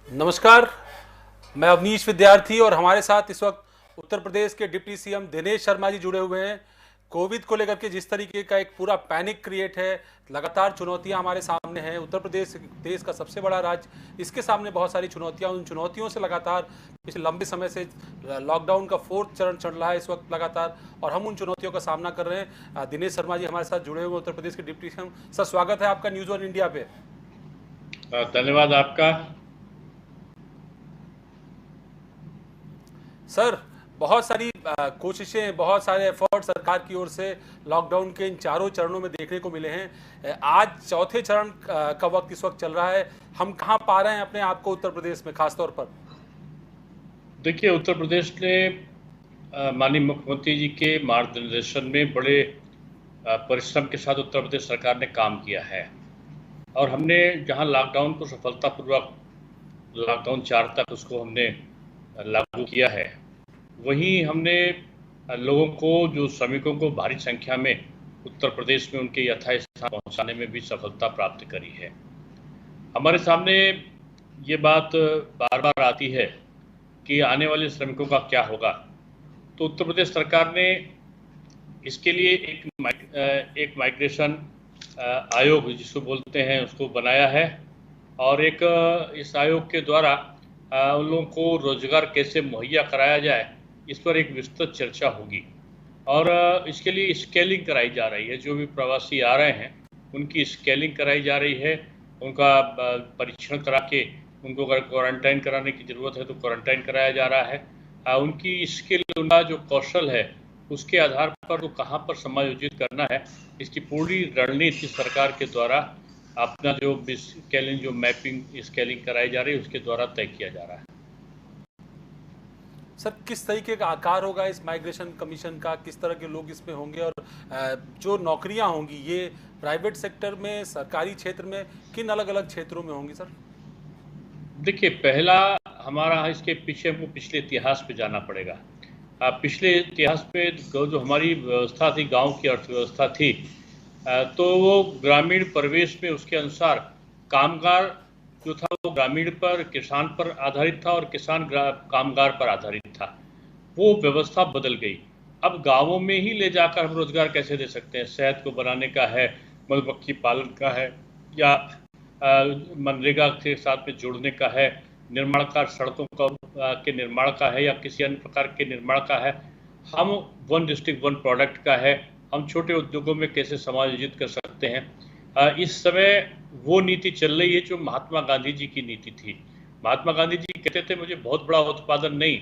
नमस्कार। मैं अवनीश विद्यार्थी और हमारे साथ इस वक्त उत्तर प्रदेश के डिप्टी सीएम दिनेश शर्मा जी जुड़े हुए हैं। कोविड को लेकर के जिस तरीके का एक पूरा पैनिक क्रिएट है, लगातार चुनौतियां हमारे सामने हैं। उत्तर प्रदेश देश का सबसे बड़ा राज्य, इसके सामने बहुत सारी चुनौतियां, उन चुनौतियों से लगातार पिछले लंबे समय से लॉकडाउन का 4th चरण चल रहा है इस वक्त लगातार, और हम उन चुनौतियों का सामना कर रहे हैं। दिनेश शर्मा जी हमारे साथ जुड़े हुए उत्तर प्रदेश के डिप्टी सीएम। सर, स्वागत है आपका न्यूज़ 1 इंडिया पे। धन्यवाद आपका। सर, बहुत सारी कोशिशें, बहुत सारे एफर्ट सरकार की ओर से लॉकडाउन के इन चारों चरणों में देखने को मिले हैं। आज चौथे चरण का वक्त इस वक्त चल रहा है। हम कहां पा रहे हैं अपने आप को उत्तर प्रदेश में खासतौर पर? देखिए, उत्तर प्रदेश ने माननीय मुख्यमंत्री जी के मार्गदर्शन में बड़े परिश्रम के साथ उत्तर प्रदेश सरकार ने काम किया है और हमने जहां लॉकडाउन को सफलतापूर्वक लॉकडाउन 4 तक उसको हमने लागू किया है, वहीं हमने लोगों को, जो श्रमिकों को भारी संख्या में उत्तर प्रदेश में उनके यथास्थान पहुंचाने में भी सफलता प्राप्त करी है। हमारे सामने ये बात बार बार आती है कि आने वाले श्रमिकों का क्या होगा। तो उत्तर प्रदेश सरकार ने इसके लिए एक माइग्रेशन आयोग जिसको बोलते हैं उसको बनाया है और एक इस आयोग के द्वारा उन लोगों को रोजगार कैसे मुहैया कराया जाए, इस पर एक विस्तृत चर्चा होगी और इसके लिए स्केलिंग कराई जा रही है। जो भी प्रवासी आ रहे हैं उनकी स्केलिंग कराई जा रही है, उनका परीक्षण करा के उनको अगर क्वारंटाइन कराने की ज़रूरत है तो क्वारंटाइन कराया जा रहा है। उनकी स्किल, उनका जो कौशल है, उसके आधार पर वो कहाँ पर समायोजित करना है, इसकी पूरी रणनीति सरकार के द्वारा अपना जो स्केलिंग, जो मैपिंग स्केलिंग कराई जा रही है, उसके द्वारा तय किया जा रहा है। सर, किस तरीके का आकार होगा इस माइग्रेशन कमीशन का? किस तरह के लोग इसमें होंगे? और जो नौकरियां होंगी ये प्राइवेट सेक्टर में, सरकारी क्षेत्र में, किन अलग अलग क्षेत्रों में होंगी सर? देखिए, पहला हमारा इसके पीछे हमको पिछले इतिहास पे जाना पड़ेगा। पिछले इतिहास पे जो हमारी व्यवस्था थी, गांव की अर्थव्यवस्था थी, तो वो ग्रामीण परिवेश में उसके अनुसार कामगार जो था वो ग्रामीण पर, किसान पर आधारित था और किसान कामगार पर आधारित था। वो व्यवस्था बदल गई। अब गांवों में ही ले जाकर हम रोजगार कैसे दे सकते हैं? शहद को बनाने का है, मधुमक्खी पालन का है, या मनरेगा के साथ में जोड़ने का है, निर्माण का, सड़कों का के निर्माण का है, या किसी अन्य प्रकार के निर्माण का है। हम वन डिस्ट्रिक्ट वन प्रोडक्ट का है, हम छोटे उद्योगों में कैसे समायोजित कर सकते हैं। इस समय वो नीति चल रही है जो महात्मा गांधी जी की नीति थी। महात्मा गांधी जी कहते थे, मुझे बहुत बड़ा उत्पादन नहीं,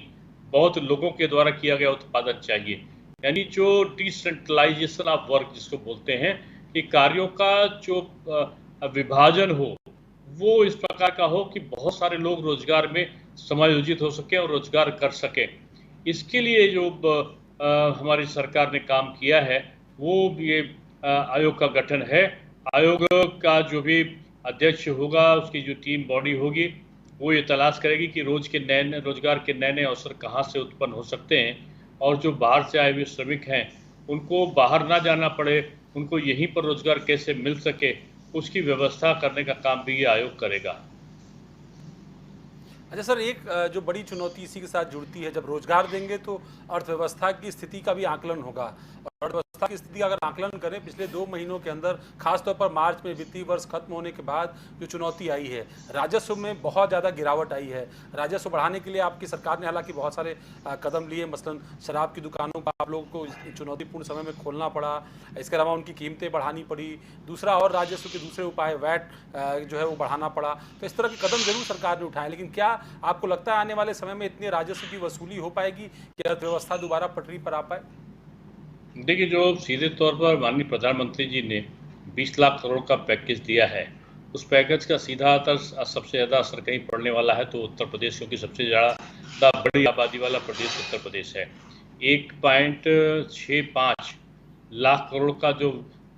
बहुत लोगों के द्वारा किया गया उत्पादन चाहिए। यानी जो डिसेंट्रलाइजेशन ऑफ वर्क जिसको बोलते हैं, कि कार्यों का जो विभाजन हो, वो इस प्रकार का हो कि बहुत सारे लोग रोजगार में समायोजित हो सके और रोजगार कर सके। इसके लिए जो हमारी सरकार ने काम किया है, वो ये आयोग का गठन है। आयोग का जो भी अध्यक्ष होगा, उसकी जो टीम बॉडी होगी, वो ये तलाश करेगी कि रोजगार के नए नए अवसर कहाँ से उत्पन्न हो सकते हैं, और जो बाहर से आए हुए श्रमिक हैं उनको बाहर ना जाना पड़े, उनको यहीं पर रोजगार कैसे मिल सके, उसकी व्यवस्था करने का काम भी ये आयोग करेगा। अच्छा सर, एक जो बड़ी चुनौती इसी के साथ जुड़ती है, जब रोजगार देंगे तो अर्थव्यवस्था की स्थिति का भी आकलन होगा। और अर्थव्यवस्था की स्थिति का अगर आकलन करें, पिछले 2 महीनों के अंदर, खासतौर पर मार्च में वित्तीय वर्ष खत्म होने के बाद जो चुनौती आई है, राजस्व में बहुत ज़्यादा गिरावट आई है। राजस्व बढ़ाने के लिए आपकी सरकार ने हालांकि बहुत सारे कदम लिए, मसलन शराब की दुकानों का आप लोगों को चुनौतीपूर्ण समय में खोलना पड़ा, इसके अलावा उनकी कीमतें बढ़ानी पड़ी, दूसरा और राजस्व के दूसरे उपाय वैट जो है वो बढ़ाना पड़ा। तो इस तरह के कदम जरूर सरकार ने उठाए, लेकिन क्या आपको लगता है आने वाले समय में इतने राजस्व की वसूली हो पाएगी कि अर्थव्यवस्था दोबारा पटरी पर आ पाए? देखिए, जो सीधे तौर पर माननीय प्रधानमंत्री जी ने 20 लाख करोड़ का पैकेज दिया है, उस पैकेज का सीधा असर, सबसे ज़्यादा असर कहीं पड़ने वाला है तो उत्तर प्रदेश, क्योंकि सबसे ज़्यादा बड़ी आबादी वाला प्रदेश उत्तर प्रदेश है। 1.65 लाख करोड़ का जो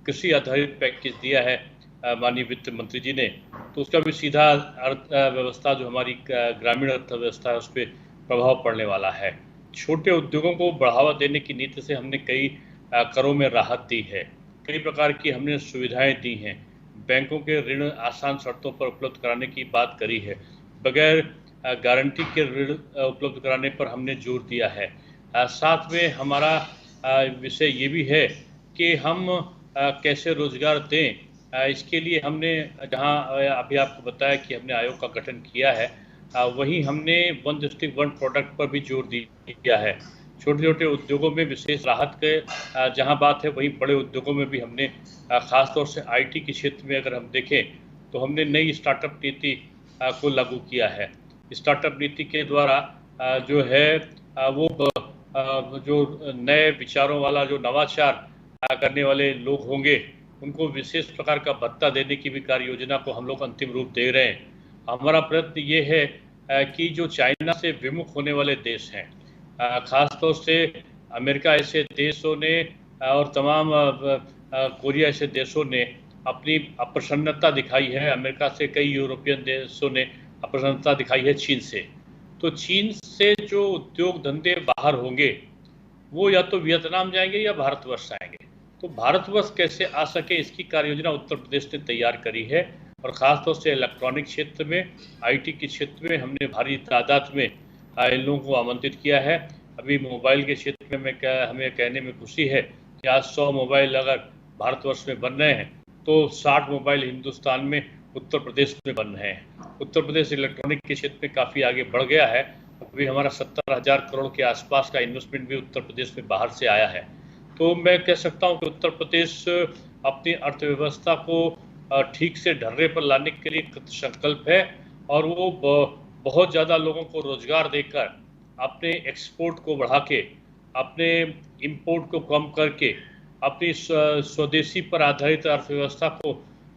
कृषि आधारित पैकेज दिया है माननीय वित्त मंत्री जी ने, तो उसका भी सीधा अर्थव्यवस्था, जो हमारी ग्रामीण अर्थव्यवस्था है, उस पर प्रभाव पड़ने वाला है। छोटे उद्योगों को बढ़ावा देने की नीति से हमने कई करों में राहत दी है, कई प्रकार की हमने सुविधाएं दी हैं, बैंकों के ऋण आसान शर्तों पर उपलब्ध कराने की बात करी है। बगैर गारंटी के ऋण उपलब्ध कराने पर हमने जोर दिया है। साथ में हमारा विषय ये भी है कि हम कैसे रोजगार दें। इसके लिए हमने जहां अभी आपको बताया कि हमने आयोग का गठन किया है, वहीं हमने वन डिस्ट्रिक्ट वन प्रोडक्ट पर भी जोर दिया है। छोटे छोटे उद्योगों में विशेष राहत के जहां बात है, वहीं बड़े उद्योगों में भी हमने खासतौर से आईटी के क्षेत्र में अगर हम देखें तो हमने नई स्टार्टअप नीति को लागू किया है। स्टार्टअप नीति के द्वारा जो है वो जो नए विचारों वाला जो नवाचार करने वाले लोग होंगे, उनको विशेष प्रकार का भत्ता देने की भी कार्य योजना को हम लोग अंतिम रूप दे रहे हैं। हमारा प्रयत्न ये है कि जो चाइना से विमुख होने वाले देश हैं, खासतौर से अमेरिका ऐसे देशों ने और तमाम कोरिया ऐसे देशों ने अपनी अप्रसन्नता दिखाई है। अमेरिका से कई यूरोपियन देशों ने अप्रसन्नता दिखाई है चीन से। तो चीन से जो उद्योग धंधे बाहर होंगे वो या तो वियतनाम जाएंगे या भारतवर्ष आएंगे। तो भारतवर्ष कैसे आ सके, इसकी कार्य योजना उत्तर प्रदेश ने तैयार करी है। और ख़ासतौर से इलेक्ट्रॉनिक क्षेत्र में, आईटी के क्षेत्र में हमने भारी तादाद में इन लोगों को आमंत्रित किया है। अभी मोबाइल के क्षेत्र में हमें कहने में खुशी है कि आज 100 मोबाइल अगर भारतवर्ष में बन रहे हैं तो 60 मोबाइल हिंदुस्तान में उत्तर प्रदेश में बन रहे हैं। उत्तर प्रदेश इलेक्ट्रॉनिक के क्षेत्र में काफ़ी आगे बढ़ गया है। अभी हमारा 70,000 करोड़ के आसपास का इन्वेस्टमेंट भी उत्तर प्रदेश में बाहर से आया है। तो मैं कह सकता हूं कि उत्तर प्रदेश अपनी अर्थव्यवस्था को ठीक से ढर्रे पर लाने के लिए संकल्प है और वो बहुत ज़्यादा लोगों को रोजगार देकर अपने एक्सपोर्ट को बढ़ा के, अपने इंपोर्ट को कम करके, अपनी स्वदेशी पर आधारित अर्थव्यवस्था को,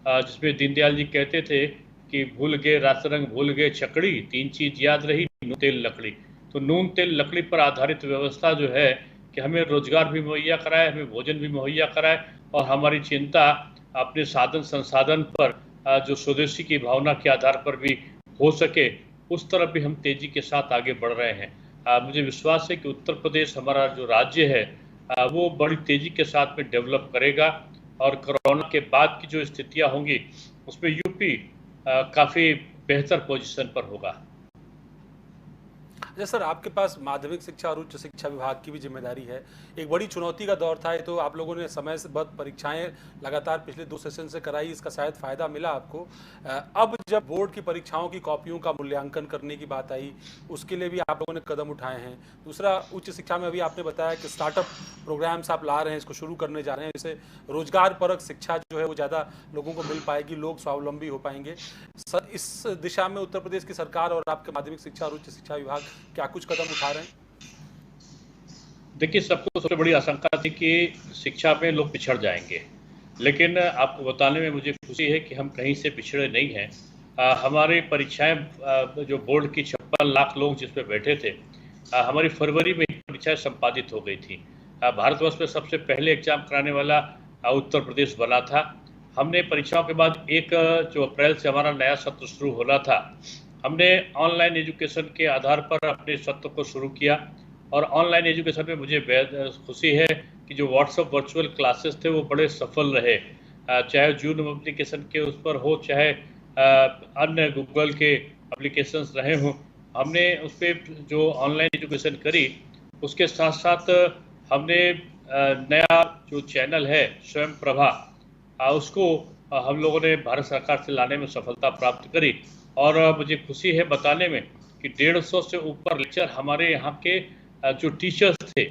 जिसमें दीनदयाल जी कहते थे कि भूल गए रात रंग भूल गए छकड़ी, 3 चीज याद रही नून तेल लकड़ी। तो नून तेल लकड़ी पर आधारित व्यवस्था जो है कि हमें रोजगार भी मुहैया कराए, हमें भोजन भी मुहैया कराए और हमारी चिंता अपने साधन संसाधन पर जो स्वदेशी की भावना के आधार पर भी हो सके, उस तरफ भी हम तेजी के साथ आगे बढ़ रहे हैं। मुझे विश्वास है कि उत्तर प्रदेश हमारा जो राज्य है वो बड़ी तेजी के साथ में डेवलप करेगा और कोरोना के बाद की जो स्थितियां होंगी उसमें यूपी काफ़ी बेहतर पोजीशन पर होगा। अच्छा सर, आपके पास माध्यमिक शिक्षा और उच्च शिक्षा विभाग की भी जिम्मेदारी है। एक बड़ी चुनौती का दौर था, तो आप लोगों ने समय से बद परीक्षाएं लगातार पिछले 2 सेशन से कराई, इसका शायद फायदा मिला आपको। अब जब बोर्ड की परीक्षाओं की कॉपियों का मूल्यांकन करने की बात आई, उसके लिए भी आप लोगों ने कदम उठाए हैं। दूसरा, उच्च शिक्षा में अभी आपने बताया कि स्टार्टअप प्रोग्राम्स आप ला रहे हैं, इसको शुरू करने जा रहे हैं, इससे रोजगार परक शिक्षा जो है वो ज़्यादा लोगों को मिल पाएगी, लोग स्वावलंबी हो पाएंगे। सर, इस दिशा में उत्तर प्रदेश की सरकार और आपके माध्यमिक शिक्षा और उच्च शिक्षा विभाग क्या कुछ कदम उठा रहे हैं? देखिए, सबको सबसे बड़ी आशंका थी कि शिक्षा में लोग पिछड़ जाएंगे, लेकिन आपको बताने में मुझे खुशी है कि हम कहीं से पिछड़े नहीं हैं। हमारी परीक्षाएं जो बोर्ड की 56 लाख लोग जिस पे बैठे थे, हमारी फरवरी में परीक्षाएं संपादित हो गई थी। भारतवर्ष में सबसे पहले एग्जाम कराने वाला उत्तर प्रदेश बना था। हमने परीक्षाओं के बाद 1 जो अप्रैल से हमारा नया सत्र शुरू होना था, हमने ऑनलाइन एजुकेशन के आधार पर अपने सत्र को शुरू किया और ऑनलाइन एजुकेशन में मुझे बेहद खुशी है कि जो व्हाट्सएप वर्चुअल क्लासेस थे वो बड़े सफल रहे। चाहे जूम एप्लीकेशन के उस पर हो, चाहे अन्य गूगल के एप्लीकेशंस रहे हों, हमने उस पर जो ऑनलाइन एजुकेशन करी, उसके साथ साथ हमने नया जो चैनल है स्वयं प्रभा, उसको हम लोगों ने भारत सरकार से लाने में सफलता प्राप्त करी। और मुझे खुशी है बताने में कि 150 से ऊपर लेक्चर हमारे यहाँ के जो टीचर्स थे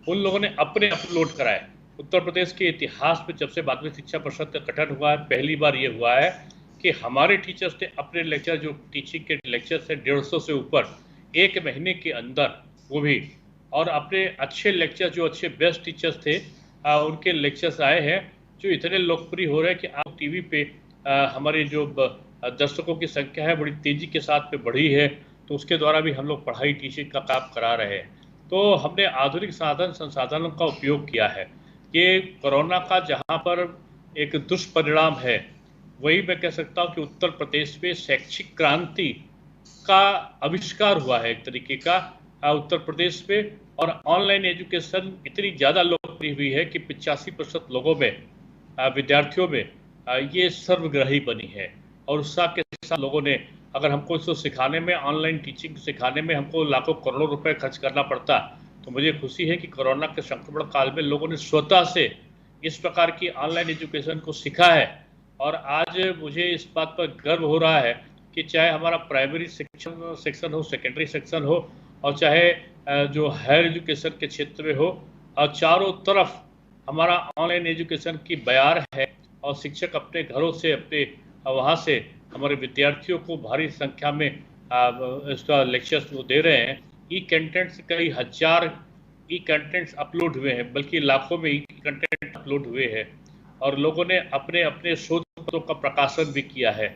उन लोगों ने अपने अपलोड कराए। उत्तर प्रदेश के इतिहास में जब से माध्यमिक शिक्षा परिषद का गठन हुआ है, पहली बार ये हुआ है कि हमारे टीचर्स ने अपने लेक्चर, जो टीचिंग के लेक्चर थे 150 से ऊपर, 1 महीने के अंदर वो भी, और अपने अच्छे लेक्चर, जो अच्छे बेस्ट टीचर्स थे उनके लेक्चर्स आए हैं जो इतने लोकप्रिय हो रहे हैं कि आप टीवी पे हमारे जो दर्शकों की संख्या है बड़ी तेजी के साथ में बढ़ी है। तो उसके द्वारा भी हम लोग पढ़ाई टीचिंग का काम करा रहे हैं। तो हमने आधुनिक साधन संसाधनों का उपयोग किया है। ये कोरोना का जहाँ पर एक दुष्परिणाम है, वही मैं कह सकता हूँ कि उत्तर प्रदेश में शैक्षिक क्रांति का आविष्कार हुआ है एक तरीके का उत्तर प्रदेश में। और ऑनलाइन एजुकेशन इतनी ज़्यादा लोकप्रिय हुई है कि 85% लोगों में, विद्यार्थियों में ये सर्वग्राही बनी है और उत्साह के साथ लोगों ने अगर हमको इसको सिखाने में, ऑनलाइन टीचिंग सिखाने में हमको लाखों करोड़ों रुपए खर्च करना पड़ता, तो मुझे खुशी है कि कोरोना के संक्रमण काल में लोगों ने स्वतः से इस प्रकार की ऑनलाइन एजुकेशन को सीखा है। और आज मुझे इस बात पर गर्व हो रहा है कि चाहे हमारा प्राइमरी सेक्शन हो, सेकेंडरी सेक्शन हो, और चाहे जो हायर एजुकेशन के क्षेत्र में हो, और चारों तरफ हमारा ऑनलाइन एजुकेशन की बयार है। और शिक्षक अपने घरों से, अपने वहाँ से हमारे विद्यार्थियों को भारी संख्या में इसका लेक्चर्स वो दे रहे हैं। ई कंटेंट्स, कई हजार ई कंटेंट्स अपलोड हुए हैं, बल्कि लाखों में ई कंटेंट अपलोड हुए हैं, और लोगों ने अपने अपने शोध पत्रों का प्रकाशन भी किया है।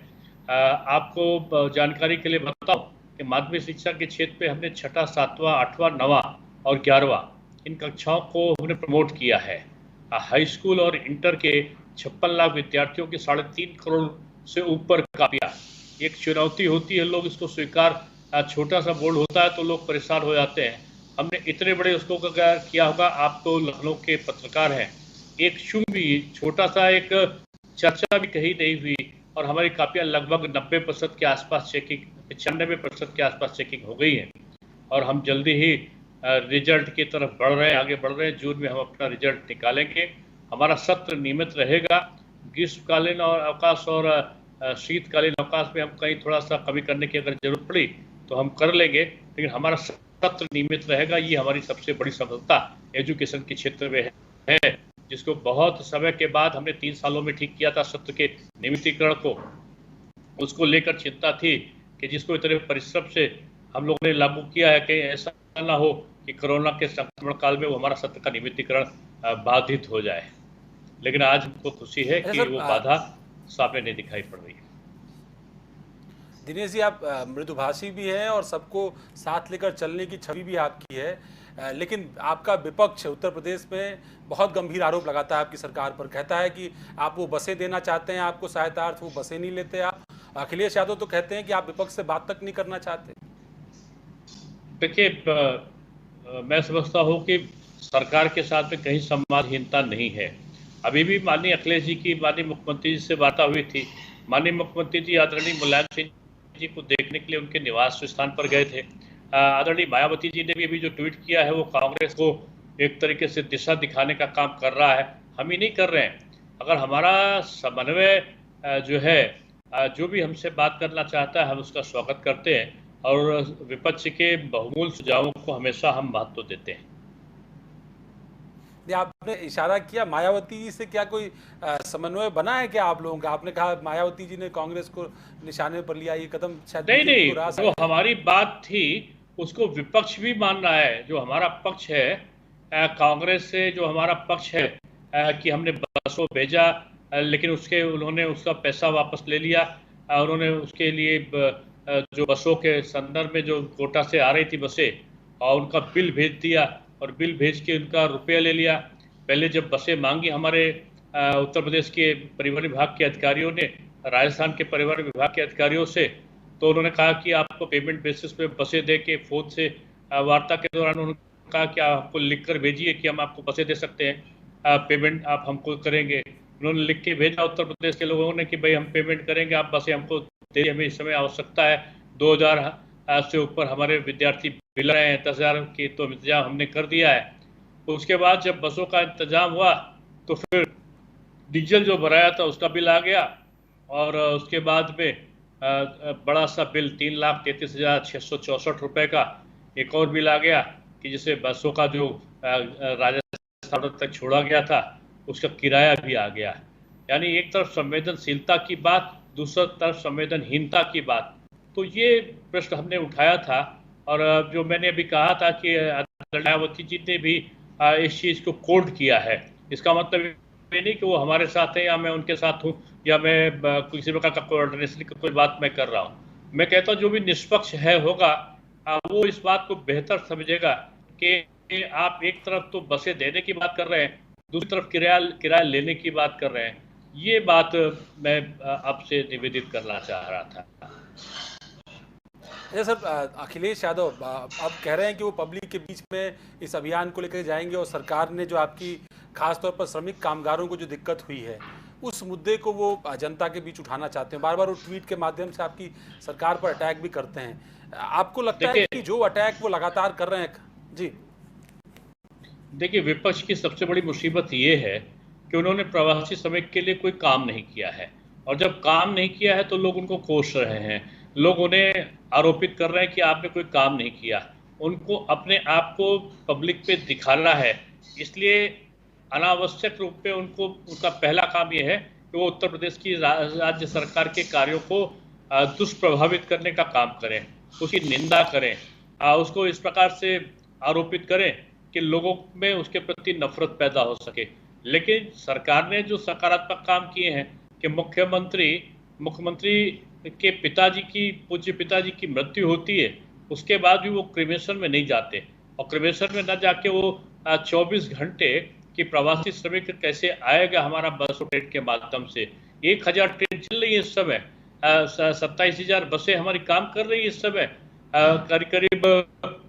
आपको जानकारी के लिए बताऊं कि माध्यमिक शिक्षा के क्षेत्र पे हमने 6ठा, 7वां, 8वां, 9वां और 11वां इन कक्षाओं को हमने प्रमोट किया है। हाई स्कूल और इंटर के 56 लाख विद्यार्थियों की 3.5 करोड़ से ऊपर कापियां। एक चुनौती होती है, लोग इसको स्वीकार, छोटा सा बोर्ड होता है तो लोग परेशान हो जाते हैं। हमने इतने बड़े उसको किया होगा। आप तो लखनऊ के पत्रकार हैं, एक शुभ भी, छोटा सा एक चर्चा भी कहीं नहीं हुई, और हमारी कापियां लगभग 90% के आसपास चेकिंग, 95% के आसपास चेकिंग हो गई है। और हम जल्दी ही रिजल्ट की तरफ बढ़ रहे हैं, आगे बढ़ रहे हैं। जून में हम अपना रिजल्ट निकालेंगे। हमारा सत्र नियमित रहेगा। ग्रीष्मकालीन और अवकाश और शीतकालीन अवकाश में हम कहीं थोड़ा सा कमी करने की अगर जरूरत पड़ी तो हम कर लेंगे, लेकिन हमारा सत्र नियमित रहेगा। ये हमारी सबसे बड़ी सफलता एजुकेशन के क्षेत्र में है, जिसको बहुत समय के बाद हमने 3 सालों में ठीक किया था, सत्र के नियमितीकरण को। उसको लेकर चिंता थी कि जिसको इतने परिश्रम से हम लोगों ने लागू किया है, कि ऐसा ना हो कि कोरोना के संक्रमण काल में वो हमारा सत्र का नियमितीकरण बाधित हो जाए। लेकिन आज हमको खुशी है कि वो बाधा सामने नहीं दिखाई पड़ रही है। दिनेश जी, आप मृदुभाषी भी हैं और सबको साथ लेकर चलने की छवि भी आपकी है, लेकिन आपका विपक्ष उत्तर प्रदेश में बहुत गंभीर आरोप लगाता है आपकी सरकार पर। कहता है कि आप वो बसें देना चाहते हैं, आपको सहायतार्थ, वो बसें नहीं लेते आप। अखिलेश यादव तो कहते हैं कि आप विपक्ष से बात तक नहीं करना चाहते। देखिए, मैं समझता हूँ कि सरकार के साथ में कहीं संवादहीनता नहीं है। अभी भी माननीय अखिलेश जी की माननीय मुख्यमंत्री जी से वार्ता हुई थी। माननीय मुख्यमंत्री जी आदरणीय मुलायम सिंह जी को देखने के लिए उनके निवास स्थान पर गए थे। आदरणीय मायावती जी ने भी अभी जो ट्वीट किया है, वो कांग्रेस को एक तरीके से दिशा दिखाने का काम कर रहा है। हम ही नहीं कर रहे हैं। अगर हमारा समन्वय जो है, जो भी हमसे बात करना चाहता है, हम उसका स्वागत करते हैं, और विपक्ष के बहुमूल्य सुझावों को हमेशा हम महत्व देते हैं। आपने इशारा किया मायावती जी से, क्या कोई समन्वय बना है क्या आप लोगों का? आपने कहा मायावती जी ने कांग्रेस को निशाने पर लिया, ये कदम शायद नहीं, वो हमारी बात थी, उसको विपक्ष भी मान रहा है। जो हमारा पक्ष है, कांग्रेस से जो हमारा पक्ष है कि हमने बसों भेजा, लेकिन उन्होंने उसका पैसा वापस ले लिया। उन्होंने उसके लिए जो बसों के संदर्भ में जो कोटा से आ रही थी बसें, और उनका बिल भेज दिया, और बिल भेज के उनका रुपया ले लिया। पहले जब बसें मांगी हमारे उत्तर प्रदेश के परिवहन विभाग के अधिकारियों ने राजस्थान के परिवहन विभाग के अधिकारियों से, तो उन्होंने कहा कि आपको पेमेंट बेसिस पे बसें दे के, फोन से वार्ता के दौरान उन्होंने कहा कि आपको लिख कर भेजिए कि हम आपको बसें दे सकते हैं, पेमेंट आप हमको करेंगे। उन्होंने लिख के भेजा उत्तर प्रदेश के लोगों ने कि भाई हम पेमेंट करेंगे, आप बसें हमको दे, हमें इस समय आवश्यकता है। 2000 से ऊपर हमारे विद्यार्थी मिल रहे हैं, 10,000 की तो इंतजाम हमने कर दिया है। तो उसके बाद जब बसों का इंतजाम हुआ तो फिर डीजल जो भराया था उसका बिल आ गया, और उसके बाद में बड़ा सा बिल 3,33,664 रुपये का एक और बिल आ गया, कि जिसे बसों का जो राजस्थान तक छोड़ा गया था उसका किराया भी आ गया। यानी एक तरफ संवेदनशीलता की बात, दूसरी तरफ संवेदनहीनता की बात। तो ये प्रश्न हमने उठाया था, और जो मैंने अभी कहा था कि मायावती जी ने भी इस चीज़ को कोड किया है। इसका मतलब ये नहीं कि वो हमारे साथ है या मैं उनके साथ हूँ, या मैं किसी प्रकार का कोऑर्डिनेशन की कोई बात मैं कर रहा हूँ। मैं कहता हूँ जो भी निष्पक्ष है होगा, वो इस बात को बेहतर समझेगा कि आप एक तरफ तो बसें देने की बात कर रहे हैं, दूसरी तरफ किराया लेने की बात कर रहे हैं। ये बात मैं आपसे निवेदित करना चाह रहा था। सर, अखिलेश यादव अब कह रहे हैं कि वो पब्लिक के बीच में इस अभियान को लेकर जाएंगे, और सरकार ने जो आपकी खास तौर पर श्रमिक कामगारों को जो दिक्कत हुई है उस मुद्दे को वो जनता के बीच उठाना चाहते हैं, बार बार वो ट्वीट के माध्यम से आपकी सरकार पर अटैक भी करते हैं। आपको लगता है देखिए कि जो अटैक वो लगातार कर रहे हैं? जी देखिए, विपक्ष की सबसे बड़ी मुसीबत ये है कि उन्होंने प्रवासी श्रमिक के लिए कोई काम नहीं किया है, और जब काम नहीं किया है तो लोग उनको कोस रहे हैं, लोग उन्हें आरोपित कर रहे हैं कि आपने कोई काम नहीं किया। उनको अपने आप को पब्लिक पे दिखाना है, इसलिए अनावश्यक रूप पे उनका पहला काम ये है कि वो उत्तर प्रदेश की राज्य सरकार के कार्यों को दुष्प्रभावित करने का काम करें, उसकी निंदा करें, उसको इस प्रकार से आरोपित करें कि लोगों में उसके प्रति नफरत पैदा हो सके। लेकिन सरकार ने जो सकारात्मक काम किए हैं कि मुख्यमंत्री के पिताजी की पूज्य पिताजी की मृत्यु होती है, उसके बाद भी वो क्रिमेशन में नहीं जाते, और क्रिमेशन में न जाके वो 24 घंटे कि प्रवासी श्रमिक कैसे आएगा हमारा बस और ट्रेन के माध्यम से। 1000 ट्रेन चल रही है इस समय, 27,000 बसें हमारी काम कर रही है इस समय। करीब करीब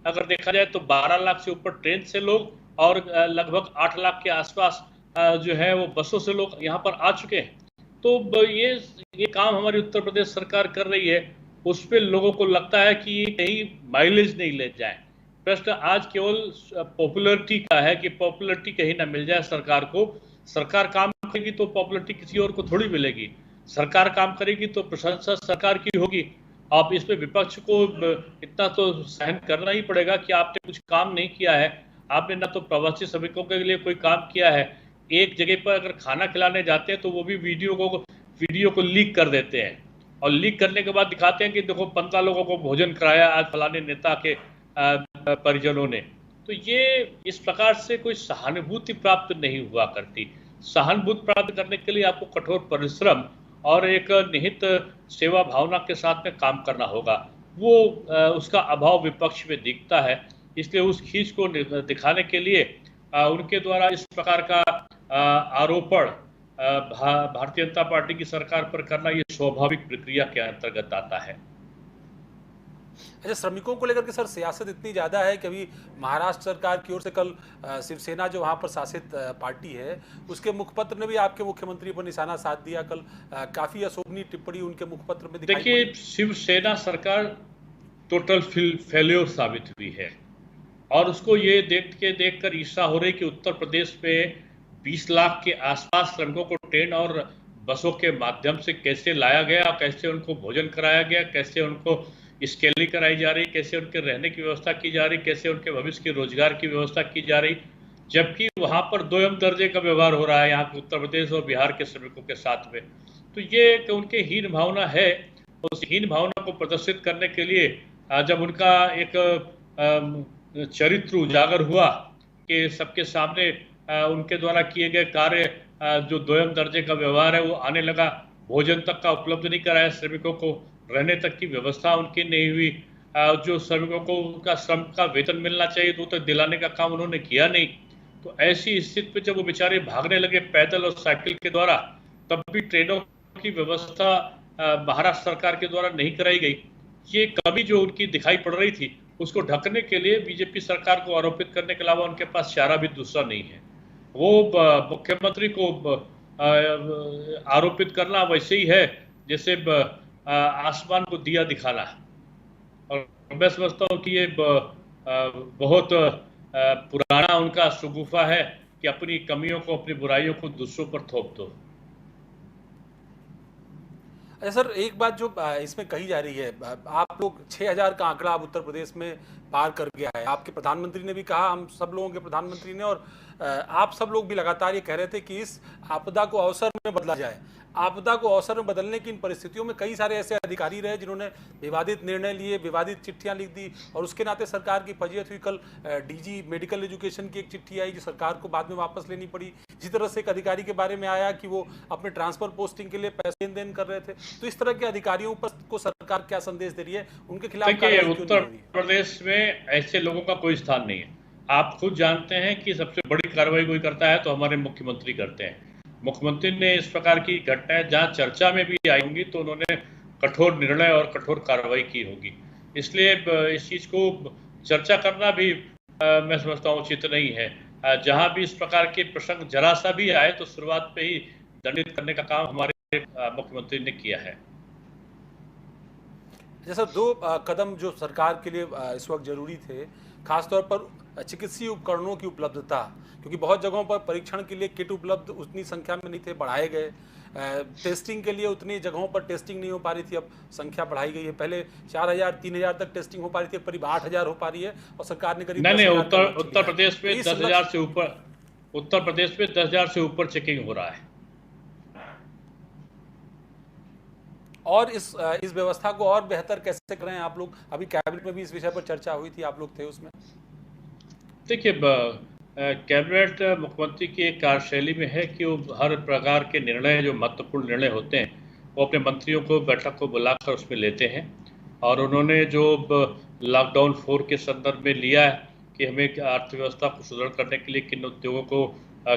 अगर देखा जाए तो 12 लाख से ऊपर ट्रेन से लोग और लगभग 8 लाख के आसपास जो है वो बसों से लोग यहाँ पर आ चुके हैं। तो ये काम हमारी उत्तर प्रदेश सरकार कर रही है, उस पर लोगों को लगता है कि ये कहीं माइलेज नहीं ले जाए। प्रश्न आज केवल पॉपुलरिटी का है कि पॉपुलरिटी कहीं ना मिल जाए सरकार को। सरकार काम करेगी तो पॉपुलरिटी किसी और को थोड़ी मिलेगी, सरकार काम करेगी तो प्रशंसा सरकार की होगी। आप इस पे विपक्ष को इतना तो सहन करना ही पड़ेगा कि आपने कुछ काम नहीं किया है, आपने ना तो प्रवासी श्रमिकों के लिए कोई काम किया है। एक जगह पर अगर खाना खिलाने जाते हैं तो वो भी वीडियो को लीक कर देते हैं, और लीक करने के बाद दिखाते हैं कि देखो 15 लोगों को भोजन कराया आज फलाने नेता के परिजनों ने। तो ये इस प्रकार से कोई सहानुभूति प्राप्त नहीं हुआ करती। सहानुभूति प्राप्त करने के लिए आपको कठोर परिश्रम और एक निहित सेवा भावना के साथ में काम करना होगा। वो उसका अभाव विपक्ष में दिखता है, इसलिए उस खींच को दिखाने के लिए उनके द्वारा इस प्रकार का आरोपण भारतीय जनता पार्टी की सरकार पर करना ये स्वाभाविक प्रक्रिया के अंतर्गत आता है। अच्छा, श्रमिकों को लेकर के सर सियासत इतनी ज़्यादा है कि अभी महाराष्ट्र सरकार की ओर से कल शिवसेना जो वहाँ पर शासित पार्टी है उसके मुखपत्र ने भी आपके मुख्यमंत्री पर निशाना साध दिया। कल काफ़ी अशोभनीय टिप्पणी उनके मुखपत्र में दिखाई देखिए, शिवसेना सरकार टोटल फेल्योर साबित हुई है, और उसको ये देख कर ईर्ष्या हो रही कि उत्तर प्रदेश में 20 लाख के आसपास श्रमिकों को ट्रेन और बसों के माध्यम से कैसे लाया गया, कैसे उनको भोजन कराया गया, कैसे उनको स्केलिंग कराई जा रही, कैसे उनके रहने की व्यवस्था की जा रही, कैसे उनके भविष्य के रोजगार की व्यवस्था की जा रही, जबकि वहां पर दोयम दर्जे का व्यवहार हो रहा है यहाँ के उत्तर प्रदेश और बिहार के श्रमिकों के साथ में। तो ये उनके हीन भावना है, उस हीन भावना को प्रदर्शित करने के लिए जब उनका एक चरित्र उजागर हुआ कि सबके सामने उनके द्वारा किए गए कार्य जो दोयम दर्जे का व्यवहार है वो आने लगा, भोजन तक का उपलब्ध नहीं कराया श्रमिकों को, रहने तक की व्यवस्था उनकी नहीं हुई, जो श्रमिकों को उनका श्रम का वेतन मिलना चाहिए तो तक दिलाने का काम उन्होंने किया नहीं। तो ऐसी स्थिति पे जब वो बेचारे भागने लगे पैदल और साइकिल के द्वारा, तब भी ट्रेनों की व्यवस्था महाराष्ट्र सरकार के द्वारा नहीं कराई गई। ये कमी जो उनकी दिखाई पड़ रही थी उसको ढकने के लिए बीजेपी सरकार को आरोपित करने के अलावा उनके पास चारा भी दूसरा नहीं है। वो मुख्यमंत्री को आरोपित करना वैसे ही है जैसे आसमान को दिया दिखाना, और मैं समझता हूँ कि ये बहुत पुराना उनका शगुफा है कि अपनी कमियों को, अपनी बुराइयों को दूसरों पर थोप दो। अच्छा सर, एक बात जो इसमें कही जा रही है, आप लोग 6000 का आंकड़ा अब उत्तर प्रदेश में पार कर गया है। आपके प्रधानमंत्री ने भी कहा, हम सब लोगों के प्रधानमंत्री ने, और आप सब लोग भी लगातार ये कह रहे थे कि इस आपदा को अवसर में बदला जाए। आपदा को अवसर में बदलने की इन परिस्थितियों में कई सारे ऐसे अधिकारी रहे जिन्होंने विवादित निर्णय लिए, विवादित चिट्ठियां लिख दी, और उसके नाते सरकार की फजीहत हुई। कल डीजी मेडिकल एजुकेशन की एक चिट्ठी आई जो सरकार को बाद में वापस लेनी पड़ी। इसी तरह से एक अधिकारी के बारे में आया कि वो अपने ट्रांसफर पोस्टिंग के लिए पैसे लेन देन कर रहे थे। तो इस तरह के अधिकारियों पर को सरकार क्या संदेश दे रही है, उनके खिलाफ? देखिए, उत्तर प्रदेश में ऐसे लोगों का कोई स्थान नहीं है। आप खुद जानते हैं कि सबसे बड़ी कार्रवाई कोई करता है तो हमारे मुख्यमंत्री करते हैं। मुख्यमंत्री ने इस प्रकार की घटनाएं जहां चर्चा में भी आई होंगी तो उन्होंने कठोर निर्णय और कठोर कार्रवाई की होगी, इसलिए इस चीज को चर्चा करना भी मैं समझता हूँ उचित नहीं है। जहां भी इस प्रकार के प्रसंग जरा सा भी आए तो शुरुआत पे ही दंडित करने का काम हमारे मुख्यमंत्री ने किया है। जैसा दो कदम जो सरकार के लिए इस वक्त जरूरी थे, खासतौर पर चिकित्सीय उपकरणों की उपलब्धता, क्योंकि बहुत जगहों पर परीक्षण के लिए किट उपलब्ध उतनी संख्या में नहीं थे, बढ़ाए गए। टेस्टिंग के लिए उतनी जगहों पर टेस्टिंग नहीं हो पा रही थी, अब संख्या बढ़ाई गई है। पहले 4,000 3,000 तक टेस्टिंग हो पा रही थी, करीब 8,000 हो पा रही है, और सरकार ने करीब नहीं नहीं, 10,000 का उत्तर लक्ष्य उत्तर लिया है। प्रदेश तो में इस 10,000 लक्ष्य से ऊपर, उत्तर प्रदेश में 10,000 से ऊपर चेकिंग हो रहा है। और इस व्यवस्था को और बेहतर कैसे करें आप लोग? अभी कैबिनेट में भी इस विषय पर चर्चा हुई थी, आप लोग थे उसमें। देखिए, कैबिनेट मुख्यमंत्री की एक कार्यशैली में है कि वो हर प्रकार के निर्णय, जो महत्वपूर्ण निर्णय होते हैं, वो अपने मंत्रियों को बैठक को बुलाकर उसमें लेते हैं। और उन्होंने जो लॉकडाउन 4 के संदर्भ में लिया है कि हमें अर्थव्यवस्था को सुदृढ़ करने के लिए किन उद्योगों को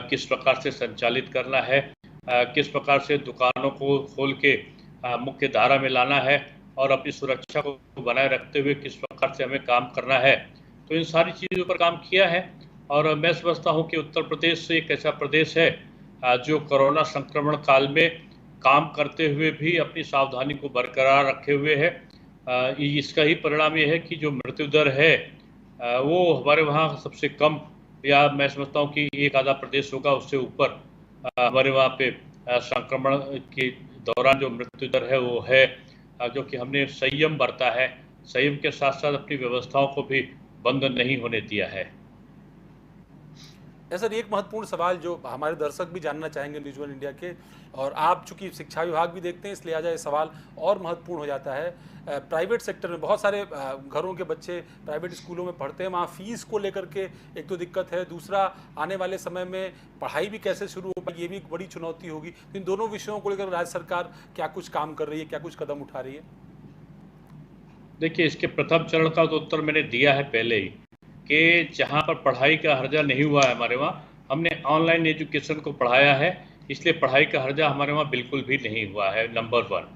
किस प्रकार से संचालित करना है, किस प्रकार से दुकानों को खोल के मुख्य धारा में लाना है, और अपनी सुरक्षा को बनाए रखते हुए किस प्रकार से हमें काम करना है, तो इन सारी चीज़ों पर काम किया है। और मैं समझता हूं कि उत्तर प्रदेश एक ऐसा प्रदेश है जो कोरोना संक्रमण काल में काम करते हुए भी अपनी सावधानी को बरकरार रखे हुए है। इसका ही परिणाम ये है कि जो मृत्यु दर है वो हमारे वहाँ सबसे कम, या मैं समझता हूँ कि एक आधा प्रदेश होगा उससे ऊपर हमारे वहाँ पे संक्रमण के दौरान जो मृत्यु दर है वो है, जो कि हमने संयम बरता है। संयम के साथ साथ अपनी व्यवस्थाओं को भी बंद नहीं होने दिया है। सर, एक महत्वपूर्ण सवाल जो हमारे दर्शक भी जानना चाहेंगे न्यूज़ वन इंडिया के, और आप चूंकि शिक्षा विभाग भी देखते हैं इसलिए आज ये सवाल और महत्वपूर्ण हो जाता है। प्राइवेट सेक्टर में बहुत सारे घरों के बच्चे प्राइवेट स्कूलों में पढ़ते हैं, वहाँ फीस को लेकर के एक तो दिक्कत है, दूसरा आने वाले समय में पढ़ाई भी कैसे शुरू हो पाएगी, ये भी एक बड़ी चुनौती होगी। इन दोनों विषयों को लेकर राज्य सरकार क्या कुछ काम कर रही है, क्या कुछ कदम उठा रही है? देखिए, इसके प्रथम चरण का तो उत्तर मैंने दिया है पहले ही, कि जहाँ पर पढ़ाई का हर्जा नहीं हुआ है हमारे वहाँ, हमने ऑनलाइन एजुकेशन को पढ़ाया है, इसलिए पढ़ाई का हर्जा हमारे वहाँ बिल्कुल भी नहीं हुआ है, नंबर 1।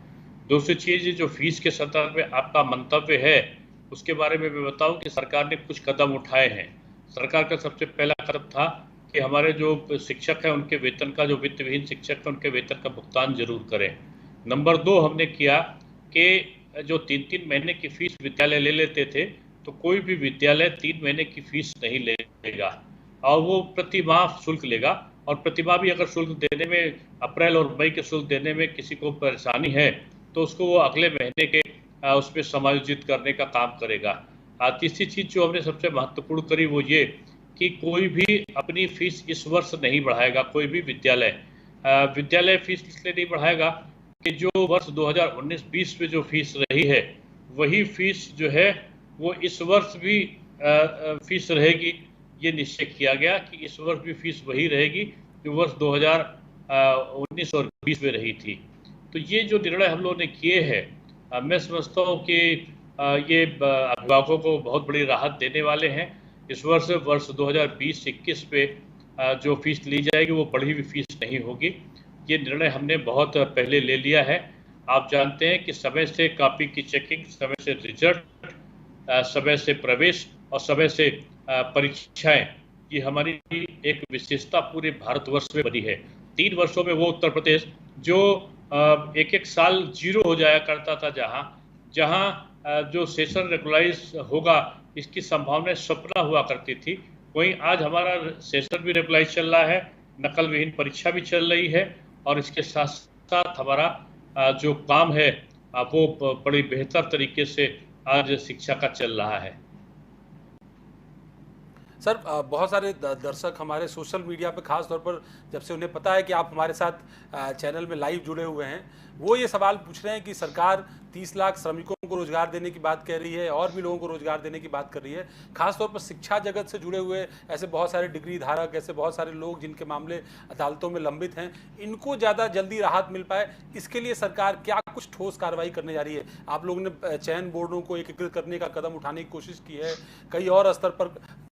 दूसरी चीज़, जो फीस के संदर्भ में आपका मंतव्य है, उसके बारे में मैं बताऊं कि सरकार ने कुछ कदम उठाए हैं। सरकार का सबसे पहला कदम था कि हमारे जो शिक्षक हैं उनके वेतन का, जो वित्त विहीन शिक्षक हैं उनके वेतन का भुगतान जरूर करें। नंबर 2 हमने किया कि जो 3-3 महीने की फीस विद्यालय ले लेते थे, तो कोई भी विद्यालय 3 महीने की फीस नहीं लेगा, और वो प्रति माह शुल्क लेगा। और प्रति माह भी अगर शुल्क देने में, अप्रैल और मई के शुल्क देने में किसी को परेशानी है, तो उसको वो अगले महीने के उसमें समायोजित करने का काम करेगा। तीसरी चीज़ जो हमने सबसे महत्वपूर्ण करी वो ये कि कोई भी अपनी फीस इस वर्ष नहीं बढ़ाएगा, कोई भी विद्यालय फीस इसलिए नहीं बढ़ाएगा कि जो वर्ष 2019-20 में जो फीस रही है, वही फीस जो है वो इस वर्ष भी फीस रहेगी। ये निश्चय किया गया कि इस वर्ष भी फीस वही रहेगी जो वर्ष 2019 और 20 में रही थी। तो ये जो निर्णय हम लोगों ने किए हैं, मैं समझता हूँ कि ये अभिभावकों को बहुत बड़ी राहत देने वाले हैं। इस वर्ष 2020-21 पे जो फीस ली जाएगी वो बढ़ी हुई फीस नहीं होगी। ये निर्णय हमने बहुत पहले ले लिया है। आप जानते हैं कि समय से कॉपी की चेकिंग, समय से रिजल्ट, समय से प्रवेश और समय से परीक्षाएं, ये हमारी एक विशेषता पूरे भारतवर्ष में बनी है। 3 वर्षों में वो उत्तर प्रदेश जो एक एक साल जीरो हो जाया करता था, जहां जो सेशन रेगुलाइज होगा इसकी संभावना स्वप्न हुआ करती थी, वहीं आज हमारा सेशन भी रेगुलाइज चल रहा है, नकल विहीन परीक्षा भी चल रही है, और इसके साथ साथ हमारा जो काम है वो बड़ी बेहतर तरीके से आज शिक्षा का चल रहा है। सर, बहुत सारे दर्शक हमारे सोशल मीडिया पे खास तौर पर जब से उन्हें पता है कि आप हमारे साथ चैनल में लाइव जुड़े हुए हैं, वो ये सवाल पूछ रहे हैं कि सरकार 30 लाख श्रमिकों को रोजगार देने की बात कह रही है, और भी लोगों को रोजगार देने की बात कर रही है। खास तौर पर शिक्षा जगत से जुड़े हुए ऐसे बहुत सारे डिग्री धारक, ऐसे बहुत सारे लोग जिनके मामले अदालतों में लंबित हैं, इनको ज़्यादा जल्दी राहत मिल पाए, इसके लिए सरकार क्या कुछ ठोस कार्रवाई करने जा रही है? आप लोगों ने चयन बोर्डों को एकीकृत करने का कदम उठाने की कोशिश की है, कई और स्तर पर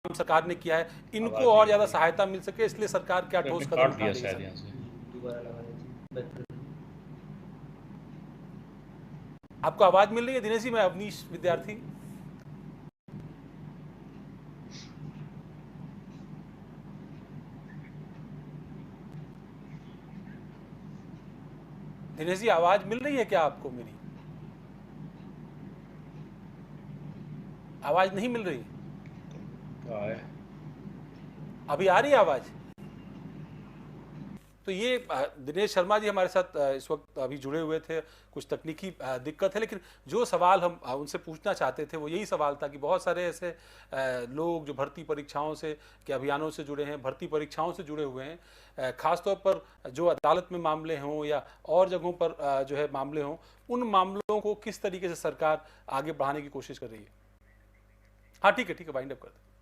सरकार ने किया है, इनको और ज्यादा सहायता मिल सके, इसलिए सरकार क्या ठोस कदम उठा रही है? आपको आवाज मिल रही है दिनेश जी? मैं अवनीश विद्यार्थी। दिनेश जी, आवाज मिल रही है क्या आपको? मेरी आवाज नहीं मिल रही? अभी आ रही है आवाज? तो ये दिनेश शर्मा जी हमारे साथ इस वक्त अभी जुड़े हुए थे। कुछ तकनीकी दिक्कत है, लेकिन जो सवाल हम उनसे पूछना चाहते थे वो यही सवाल था कि बहुत सारे ऐसे लोग जो भर्ती परीक्षाओं से के अभियानों से जुड़े हैं, भर्ती परीक्षाओं से जुड़े हुए हैं, खासतौर पर जो अदालत में मामले हों या और जगहों पर जो है मामले हों, उन मामलों को किस तरीके से सरकार आगे बढ़ाने की कोशिश कर रही है? हाँ ठीक है, वाइंड अप कर दें।